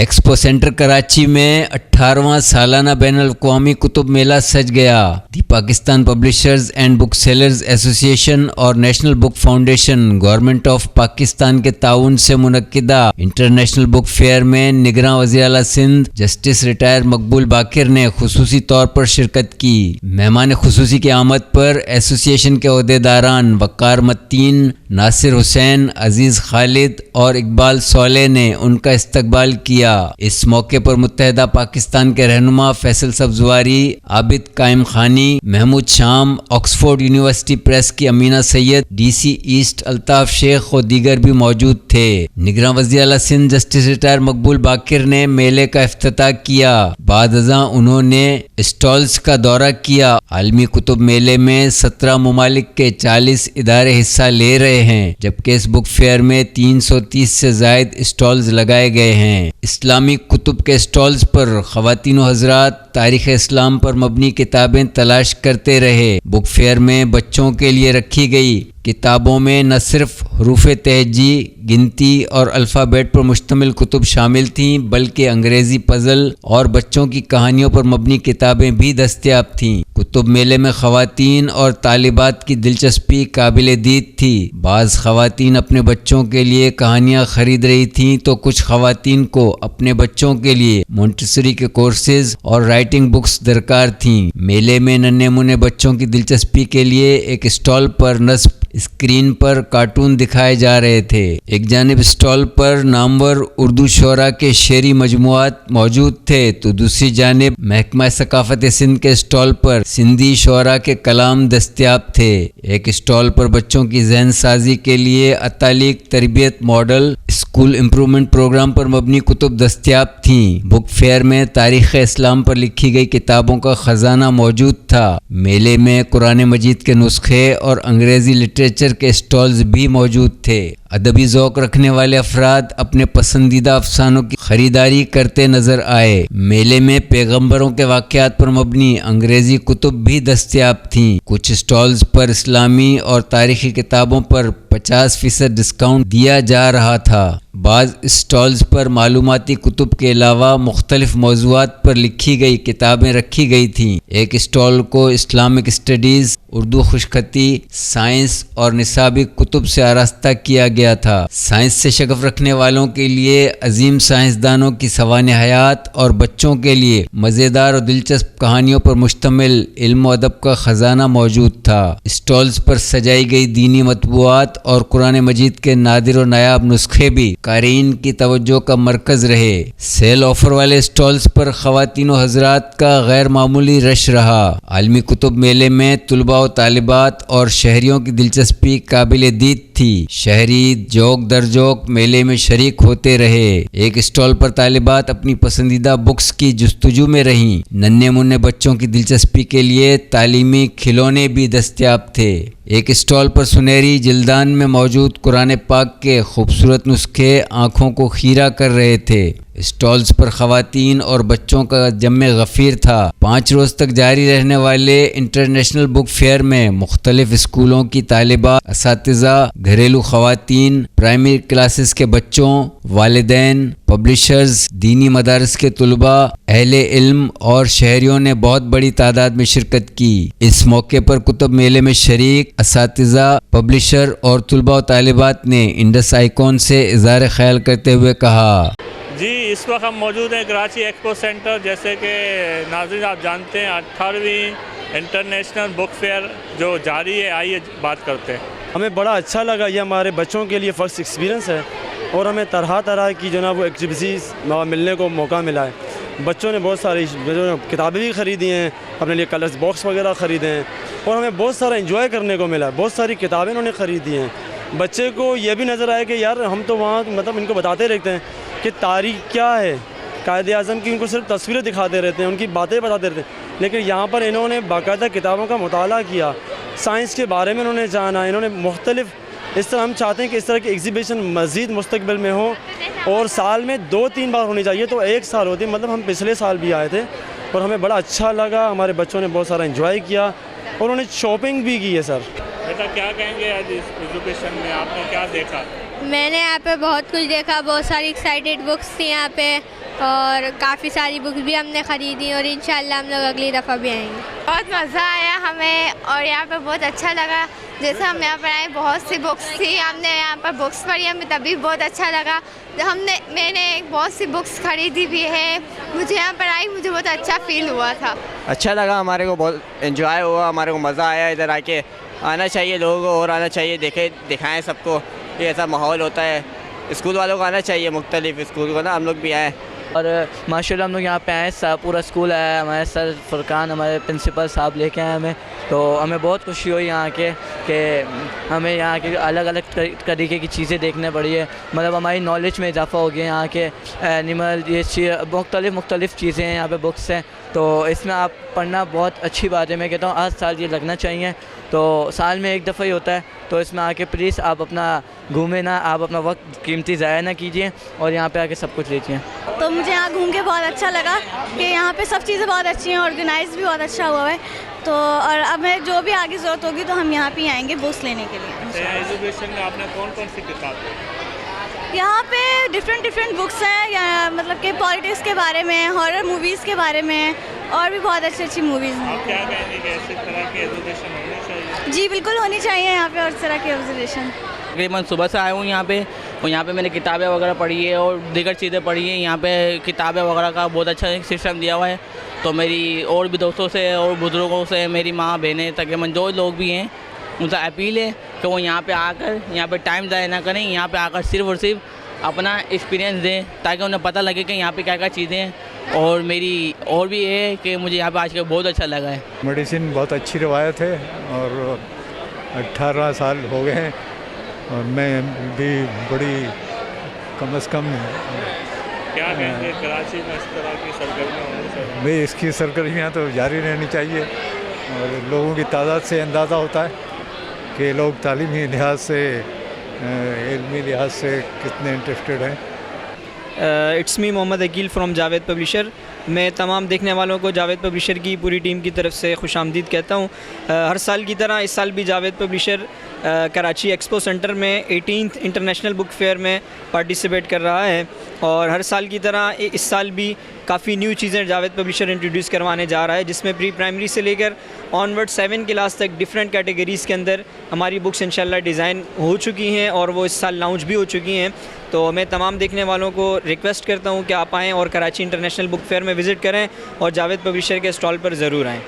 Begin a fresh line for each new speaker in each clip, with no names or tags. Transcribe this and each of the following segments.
Expo centre Karachi میں 18واں سالانہ بین الاقوامی کتب میلہ سج گیا۔ The Pakistan publishers and book sellers association اور national book foundation government of Pakistan کے تعاون سے منعقدہ انٹرنیشنل بک فیئر میں نگراں وزیر اعلیٰ سندھ جسٹس ریٹائر مقبول باقر نے خصوصی طور پر شرکت کی۔ مہمان خصوصی کی آمد پر ایسوسی ایشن کے عہدیداران وقار متین، ناصر حسین، عزیز خالد اور اقبال صالح نے ان کا استقبال کیا۔ اس موقع پر متحدہ پاکستان کے رہنما فیصل سبزواری، عابد قائم خانی، محمود شام، آکسفورڈ یونیورسٹی پریس کی امینہ سید، ڈی سی ایسٹ الطاف شیخ اور دیگر بھی موجود تھے۔ نگراں وزیر اعلیٰ سندھ جسٹس ریٹائر مقبول باقر نے میلے کا افتتاح کیا۔ بعد ازاں انہوں نے اسٹالز کا دورہ کیا۔ عالمی کتب میلے میں 17 ممالک کے 40 ادارے حصہ لے رہے ہیں، جبکہ اس بک فیئر میں 330 سے زائد اسٹالز لگائے گئے ہیں۔ اسلامی کتب کے اسٹالز پر خواتین و حضرات تاریخ اسلام پر مبنی کتابیں تلاش کرتے رہے۔ بک فیئر میں بچوں کے لیے رکھی گئی کتابوں میں نہ صرف حروف تہجی، گنتی اور الفابیٹ پر مشتمل کتب شامل تھیں، بلکہ انگریزی پزل اور بچوں کی کہانیوں پر مبنی کتابیں بھی دستیاب تھیں۔ کتب میلے میں خواتین اور طالبات کی دلچسپی قابل دید تھی۔ بعض خواتین اپنے بچوں کے لیے کہانیاں خرید رہی تھیں تو کچھ خواتین کو اپنے بچوں کے لیے مونٹیسوری کے کورسز اور رائٹنگ بکس درکار تھیں۔ میلے میں ننھے منھے بچوں کی دلچسپی کے لیے ایک اسٹال پر نصب اسکرین پر کارٹون دکھائے جا رہے تھے۔ ایک جانب اسٹال پر نامور اردو شعراء کے شعری مجموعات موجود تھے تو دوسری جانب محکمہ ثقافت سندھ کے اسٹال پر سندھی شعراء کے کلام دستیاب تھے۔ ایک اسٹال پر بچوں کی ذہن سازی کے لیے اتالق تربیت ماڈل اسکول امپرومنٹ پروگرام پر مبنی کتب دستیاب تھیں۔ بک فیئر میں تاریخ اسلام پر لکھی گئی کتابوں کا خزانہ موجود تھا۔ میلے میں قرآن مجید کے نسخے اور انگریزی لٹریچر کے اسٹالز بھی موجود تھے۔ ادبی ذوق رکھنے والے افراد اپنے پسندیدہ افسانوں کی خریداری کرتے نظر آئے۔ میلے میں پیغمبروں کے واقعات پر مبنی انگریزی کتب بھی دستیاب تھیں۔ کچھ اسٹالز پر اسلامی اور تاریخی کتابوں پر 50% ڈسکاؤنٹ دیا جا رہا تھا۔ بعض اسٹالز پر معلوماتی کتب کے علاوہ مختلف موضوعات پر لکھی گئی کتابیں رکھی گئی تھیں۔ ایک اسٹال کو اسلامک اسٹڈیز، اردو خوشخطی، سائنس اور نصابی کتب سے آراستہ کیا گیا تھا۔ سائنس سے شغف رکھنے والوں کے لیے عظیم سائنسدانوں کی سوانح حیات اور بچوں کے لیے مزیدار اور دلچسپ کہانیوں پر مشتمل علم و ادب کا خزانہ موجود تھا۔ اسٹالز پر سجائی گئی دینی مطبوعات اور قرآن مجید کے نادر و نایاب نسخے بھی قارئین کی توجہ کا مرکز رہے۔ سیل آفر والے اسٹالز پر خواتین و حضرات کا غیر معمولی رش رہا۔ عالمی کتب میلے میں طلباء و طالبات اور شہریوں کی دلچسپی قابل دید تھی۔ شہری جوک در جوک میلے میں شریک ہوتے رہے۔ ایک اسٹال پر طالبات اپنی پسندیدہ بکس کی جستجو میں رہیں۔ ننھے منھے بچوں کی دلچسپی کے لیے تعلیمی کھلونے بھی دستیاب تھے۔ ایک اسٹال پر سنہری جلدان میں موجود قرآن پاک کے خوبصورت نسخے آنکھوں کو خیرہ کر رہے تھے۔ اسٹالز پر خواتین اور بچوں کا جم غفیر تھا۔ 5 روز تک جاری رہنے والے انٹرنیشنل بک فیئر میں مختلف اسکولوں کی طالبات، اساتذہ، گھریلو خواتین، پرائمری کلاسز کے بچوں، والدین، پبلشرز، دینی مدارس کے طلباء، اہل علم اور شہریوں نے بہت بڑی تعداد میں شرکت کی۔ اس موقع پر کتب میلے میں شریک اساتذہ، پبلشر اور طلباء و طالبات نے انڈس آئیکن سے اظہار خیال کرتے ہوئے کہا:
جی، اس وقت ہم موجود ہیں کراچی ایکسپو سینٹر۔ جیسے کہ ناظرین آپ جانتے ہیں 18ویں انٹرنیشنل بک فیئر جو جاری ہے، آئیے بات کرتے ہیں۔
ہمیں بڑا اچھا لگا، یہ ہمارے بچوں کے لیے فرسٹ ایکسپیرینس ہے اور ہمیں طرح طرح کی جو نا وہ ایکٹیویٹیز ملنے کو موقع ملا ہے۔ بچوں نے بہت ساری کتابیں بھی خریدی ہیں، اپنے لیے کلرز باکس وغیرہ خریدے ہیں اور ہمیں بہت سارا انجوائے کرنے کو ملا ہے۔ بہت ساری کتابیں انہوں نے خریدی ہیں۔ بچے کو یہ بھی نظر آیا کہ یار ہم تو وہاں مطلب ان کو بتاتے رہتے ہیں کہ تاریخ کیا ہے، قائد اعظم کی ان کو صرف تصویریں دکھاتے رہتے ہیں، ان کی باتیں بتاتے رہتے ہیں، لیکن یہاں پر انہوں نے باقاعدہ کتابوں کا مطالعہ کیا، سائنس کے بارے میں انہوں نے جانا۔ انہوں نے مختلف اس طرح ہم چاہتے ہیں کہ اس طرح کی ایگزیبیشن مزید مستقبل میں ہو اور سال میں 2-3 بار ہونی چاہیے، تو 1 سال ہوتی ہے۔ مطلب ہم پچھلے سال بھی آئے تھے اور ہمیں بڑا اچھا لگا، ہمارے بچوں نے بہت سارا انجوائے کیا اور انہوں نے شاپنگ بھی کی ہے۔ سر
بیٹا کیا کہیں گے آج اس ایگزیبیشن میں آپ نے کیا دیکھا؟
میں نے یہاں پہ بہت کچھ دیکھا, بہت ساری ایکسائٹیڈ بکس تھی یہاں پہ, اور کافی ساری بکس بھی ہم نے خریدی, اور انشاءاللہ ہم لوگ اگلی دفعہ بھی آئیں گے.
بہت مزہ آیا ہمیں, اور یہاں پہ بہت اچھا لگا. جیسے ہم یہاں پر آئے, بہت سی بکس تھی, ہم نے یہاں پر بکس پڑھی, ہمیں تبھی بہت اچھا لگا. میں نے بہت سی بکس خریدی بھی ہے. مجھے یہاں پر آئی, مجھے بہت اچھا فیل ہوا تھا.
اچھا لگا, ہمارے کو بہت انجوائے ہوا, ہمارے کو مزہ آیا. ادھر آ کے آنا چاہیے لوگوں کو, اور آنا چاہیے, دکھائیں سب کو کہ ایسا ماحول ہوتا ہے. اسکول والوں کو آنا چاہیے, مختلف اسکول کو نا, ہم لوگ بھی آئیں.
اور ماشاءاللہ ہم لوگ یہاں پہ آئے, پورا اسکول آیا, ہمارے سر فرقان, ہمارے پرنسپل صاحب لے کے آئے ہمیں. تو ہمیں بہت خوشی ہوئی یہاں کے کہ ہمیں یہاں کی الگ الگ طریقے کی چیزیں دیکھنے پڑی ہے. مطلب ہماری نالج میں اضافہ ہو گیا. یہاں کے اینیمل, یہ مختلف چیزیں ہیں, یہاں پہ بکس ہیں. تو اس میں آپ پڑھنا بہت اچھی بات ہے. میں کہتا ہوں ہر سال یہ لگنا چاہیے. تو سال میں ایک دفعہ ہی ہوتا ہے, تو اس میں آ کے پلیز آپ اپنا گھومیں نا, آپ اپنا وقت قیمتی ضائع نہ کیجیے, اور یہاں پہ آ کے سب کچھ لیجیے.
تو مجھے یہاں گھوم کے بہت اچھا لگا کہ یہاں پہ سب چیزیں بہت اچھی ہیں, آرگنائز بھی بہت اچھا ہوا ہے. تو اور اب ہمیں جو بھی آگے ضرورت ہوگی تو ہم یہاں پہ آئیں گے بکس لینے کے لیے.
ایجوکیشن میں آپ نے کون کون سی کتاب پڑھی؟
یہاں پہ ڈفرینٹ بکس ہیں, مطلب کہ پالیٹکس کے بارے میں, ہارر موویز کے بارے میں, اور بھی بہت اچھی موویز ہیں.
آپ کیا کہیں گے کہ اسی طرح کی ایجوکیشن ہونی چاہیے؟
جی بالکل ہونی چاہیے یہاں پہ اور اس طرح کی ایجوکیشن.
تقریباً صبح سے آیا ہوں یہاں پہ, اور یہاں پہ میں نے کتابیں وغیرہ پڑھی ہے اور دیگر چیزیں پڑھی ہیں. یہاں پہ کتابیں وغیرہ کا بہت اچھا سسٹم دیا ہوا ہے. تو میری اور بھی دوستوں سے اور بزرگوں سے, میری ماں بہنیں, تقریباً جو لوگ بھی ہیں, ان سے اپیل ہے کہ وہ یہاں پہ آ کر یہاں پہ ٹائم ضائع نہ کریں. یہاں پہ آ کر صرف اور صرف اپنا ایکسپیرینس دیں, تاکہ انہیں پتہ لگے کہ یہاں پہ کیا کیا چیزیں ہیں. اور میری اور بھی یہ ہے کہ مجھے یہاں پہ آج کے بہت اچھا لگا ہے.
میڈیسن بہت اچھی روایت ہے, اور 18 سال ہو گئے ہیں, اور میں بھی بڑی کم از کم.
کیا کہیں گے کراچی میں اس طرح کی سرگرمیاں ہونی چاہیے؟
بھئی اس کی سرگرمیاں تو جاری رہنی چاہیے, اور لوگوں کی تعداد سے اندازہ ہوتا ہے کہ لوگ تعلیمی لحاظ سے, علمی لحاظ سے کتنے انٹرسٹڈ ہیں.
It's me Muhammad Aqeel from Javed publisher. میں تمام دیکھنے والوں کو جاوید پبلیشر کی پوری ٹیم کی طرف سے خوش آمدید کہتا ہوں. ہر سال کی طرح اس سال بھی Javed publisher Karachi expo centre میں 18th انٹرنیشنل بک فیئر میں پارٹیسپیٹ کر رہا ہے, اور ہر سال کی طرح اس سال بھی کافی نیو چیزیں جاوید پبلیشر انٹروڈیوس کروانے جا رہا ہے, جس میں پری پرائمری سے لے کر آن ورڈ 7 کلاس تک ڈفرینٹ کیٹیگریز کے اندر ہماری بکس انشاءاللہ ڈیزائن ہو چکی ہیں, اور وہ اس سال لانچ بھی ہو چکی ہیں. تو میں تمام دیکھنے والوں کو ریکویسٹ کرتا ہوں کہ آپ آئیں اور کراچی انٹرنیشنل بک فیئر میں وزٹ کریں, اور جاوید پبلیشر کے اسٹال پر ضرور آئیں.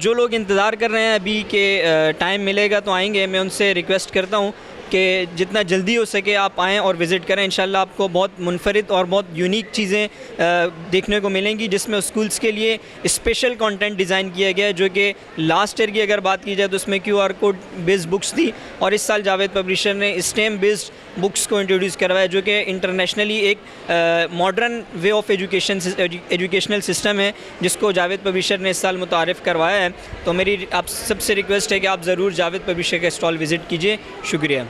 جو لوگ انتظار کر رہے ہیں ابھی کہ ٹائم ملے گا تو آئیں گے, میں ان سے ریکویسٹ کرتا ہوں کہ جتنا جلدی ہو سکے آپ آئیں اور وزٹ کریں. انشاءاللہ آپ کو بہت منفرد اور بہت یونیک چیزیں دیکھنے کو ملیں گی, جس میں اسکولس کے لیے اسپیشل کانٹینٹ ڈیزائن کیا گیا ہے, جو کہ لاسٹ ایئر کی اگر بات کی جائے تو اس میں QR کوڈ بیسڈ بکس تھی, اور اس سال جاوید پبلیشر نے اسٹیم بیسڈ بکس کو انٹروڈیوس کروایا, جو کہ انٹرنیشنلی ایک modern way of educational system ہے, جس کو جاوید پبلیشر نے اس سال متعارف کروایا ہے. تو میری آپ سب سے ریکویسٹ ہے کہ آپ ضرور جاوید پبلیشر کا اسٹال وزٹ کیجیے. شکریہ.